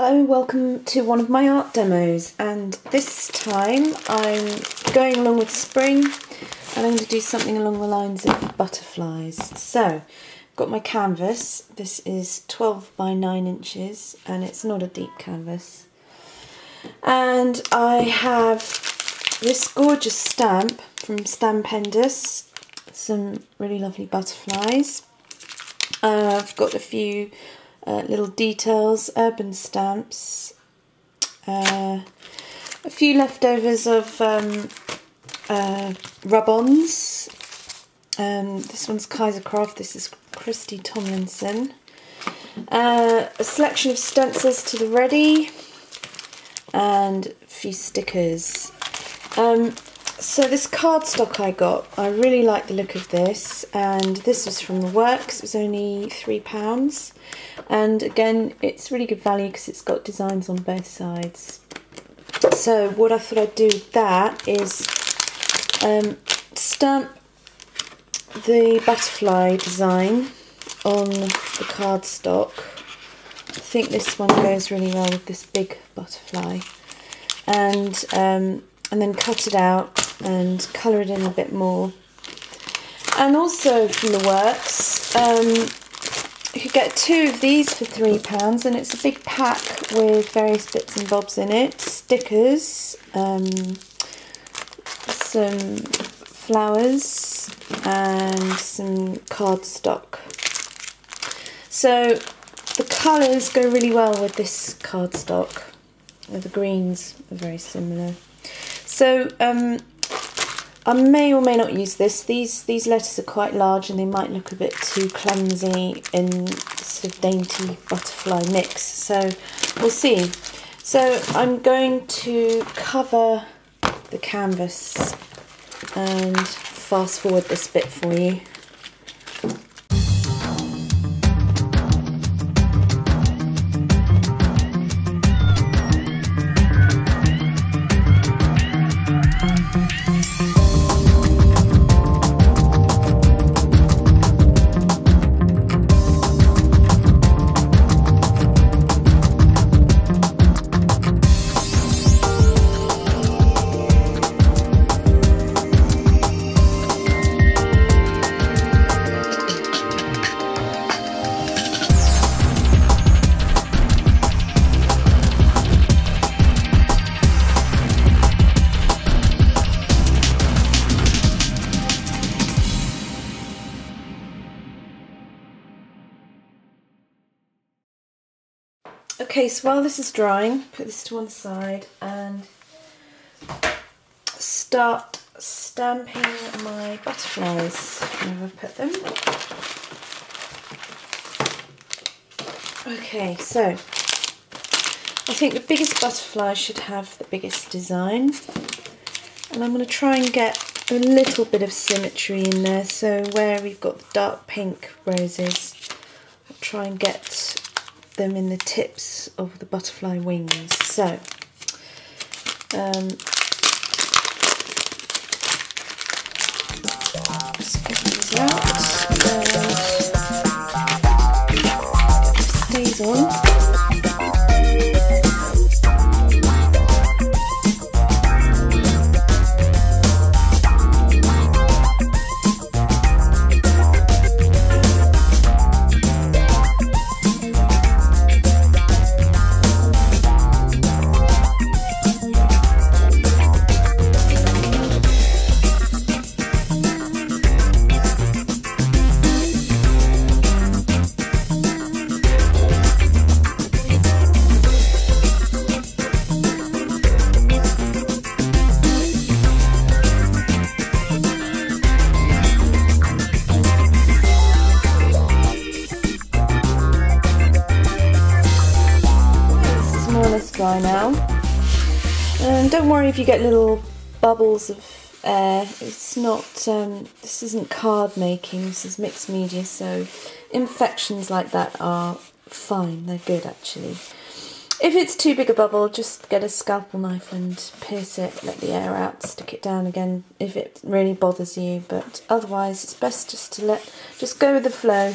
Hello, welcome to one of my art demos, and this time I'm going along with spring and I'm going to do something along the lines of butterflies. So, I've got my canvas. This is 12 by 9 inches and it's not a deep canvas. And I have this gorgeous stamp from Stampendous, some really lovely butterflies. I've got a few little details, urban stamps, a few leftovers of rub-ons. This one's Kaisercraft, this is Christy Tomlinson. A selection of stencils to the ready, and a few stickers. So this cardstock I got, I really like the look of this, and this was from the Works. It was only £3, and again it's really good value because it's got designs on both sides. So what I thought I'd do with that is stamp the butterfly design on the cardstock. I think this one goes really well with this big butterfly, and then cut it out and colour it in a bit more. And also from the Works, you could get 2 of these for £3, and it's a big pack with various bits and bobs in it. Stickers, some flowers and some cardstock. So the colours go really well with this cardstock. The greens are very similar. So I may or may not use this. These letters are quite large and they might look a bit too clumsy in sort of dainty butterfly mix. So we'll see. So I'm going to cover the canvas and fast forward this bit for you. Okay, so while this is drying, put this to one side and start stamping my butterflies where I've put them. Okay, so I think the biggest butterfly should have the biggest design, and I'm going to try and get a little bit of symmetry in there. So where we've got the dark pink roses, I'll try and get them in the tips of the butterfly wings. So just get these out and stays on. Dry now, and don't worry if you get little bubbles of air. It's not this isn't card making, this is mixed media, so imperfections like that are fine, they're good actually. If it's too big a bubble, just get a scalpel knife and pierce it, let the air out, stick it down again if it really bothers you, but otherwise it's best just to just go with the flow.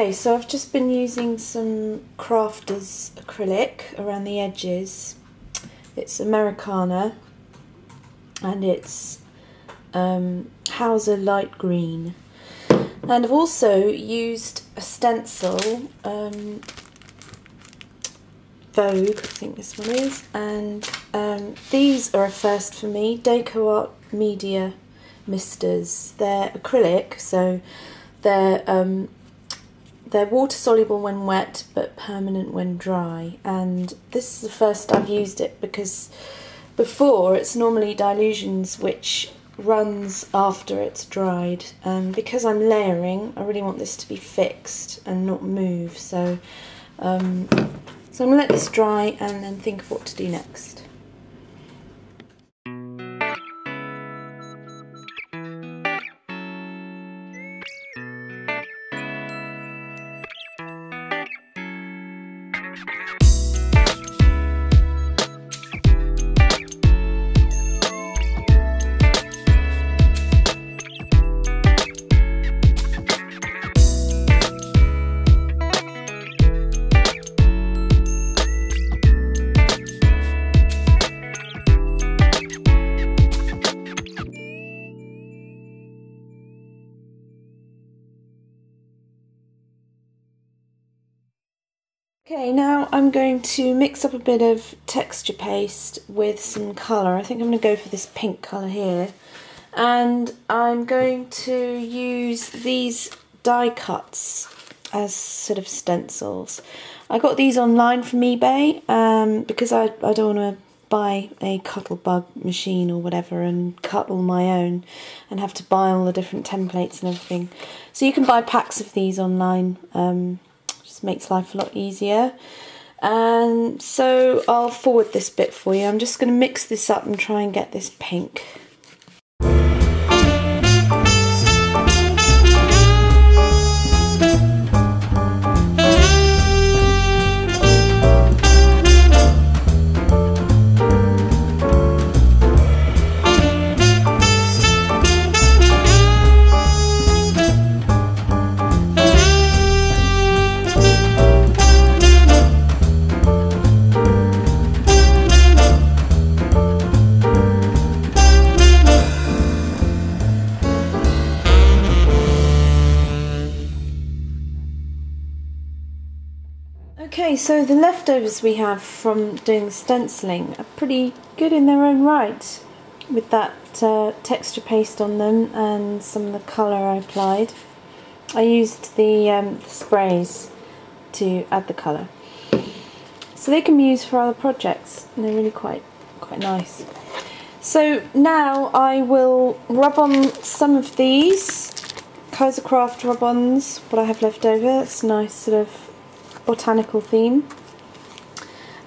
Okay, so I've just been using some Crafters acrylic around the edges. It's Americana and it's Hauser light green. And I've also used a stencil, Vogue, I think this one is, and these are a first for me, Deco Art Media Misters. They're acrylic, so they're water soluble when wet but permanent when dry, and this is the first I've used it because before it's normally Dilutions which runs after it's dried, and because I'm layering I really want this to be fixed and not move, so I'm going to let this dry and then think of what to do next. Okay, now I'm going to mix up a bit of texture paste with some colour. I think I'm going to go for this pink colour here. And I'm going to use these die cuts as sort of stencils. I got these online from eBay because I don't want to buy a Cuttlebug machine or whatever and cut all my own and have to buy all the different templates and everything. So you can buy packs of these online. Makes life a lot easier, and so I'll forward this bit for you. I'm just going to mix this up and try and get this pink. Okay, so the leftovers we have from doing the stenciling are pretty good in their own right, with that texture paste on them and some of the colour I applied. I used the sprays to add the colour, so they can be used for other projects, and they're really quite nice. So now I will rub on some of these Kaisercraft rub-ons, what I have left over. It's a nice sort of botanical theme,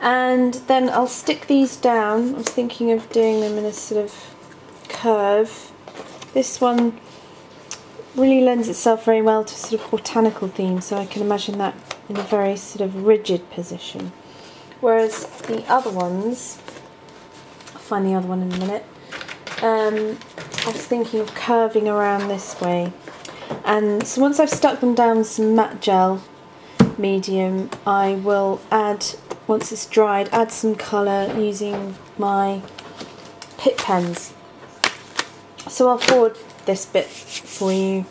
and then I'll stick these down. I was thinking of doing them in a sort of curve. This one really lends itself very well to sort of botanical theme, so I can imagine that in a very sort of rigid position, whereas the other ones, I'll find the other one in a minute, I was thinking of curving around this way. And so once I've stuck them down with some matte gel medium, I will add, once it's dried, add some colour using my Pitt pens. So I'll forward this bit for you.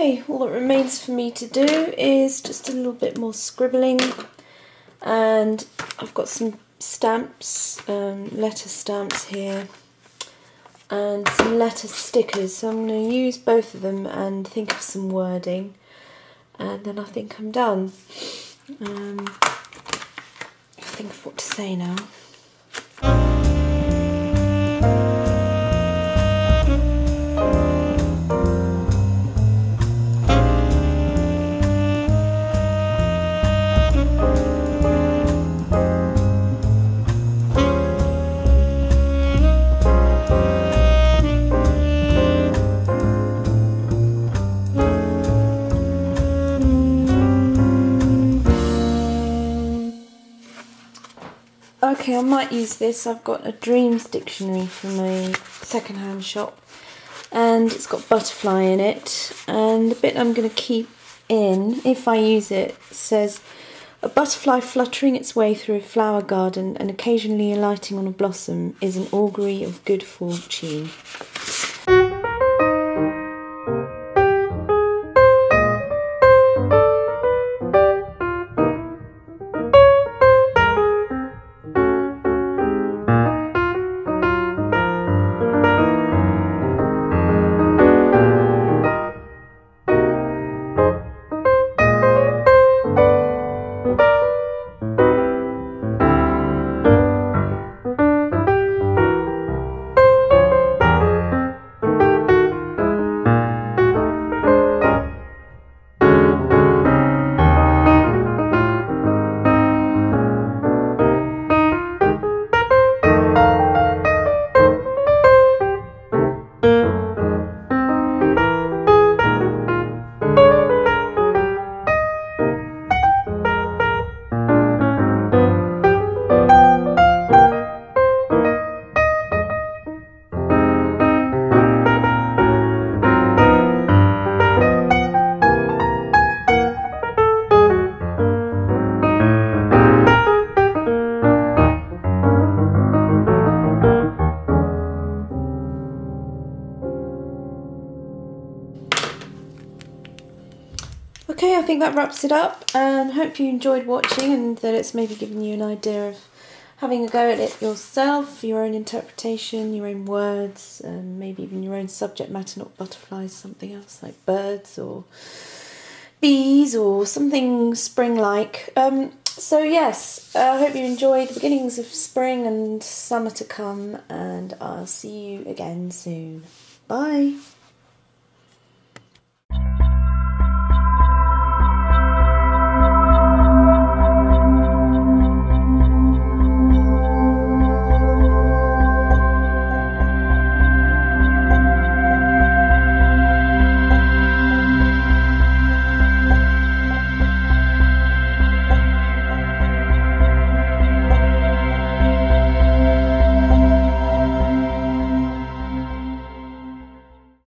Okay, all that remains for me to do is just a little bit more scribbling, and I've got some stamps, letter stamps here, and some letter stickers, so I'm going to use both of them and think of some wording, and then I think I'm done. Think of what to say now. Okay, I might use this. I've got a dreams dictionary from a second-hand shop, and it's got butterfly in it, and the bit I'm going to keep in, if I use it, says, "A butterfly fluttering its way through a flower garden and occasionally alighting on a blossom is an augury of good fortune." Okay, I think that wraps it up, and hope you enjoyed watching and that it's maybe given you an idea of having a go at it yourself, your own interpretation, your own words, and maybe even your own subject matter, not butterflies, something else like birds or bees or something spring-like. So yes, I hope you enjoyed the beginnings of spring and summer to come, and I'll see you again soon. Bye!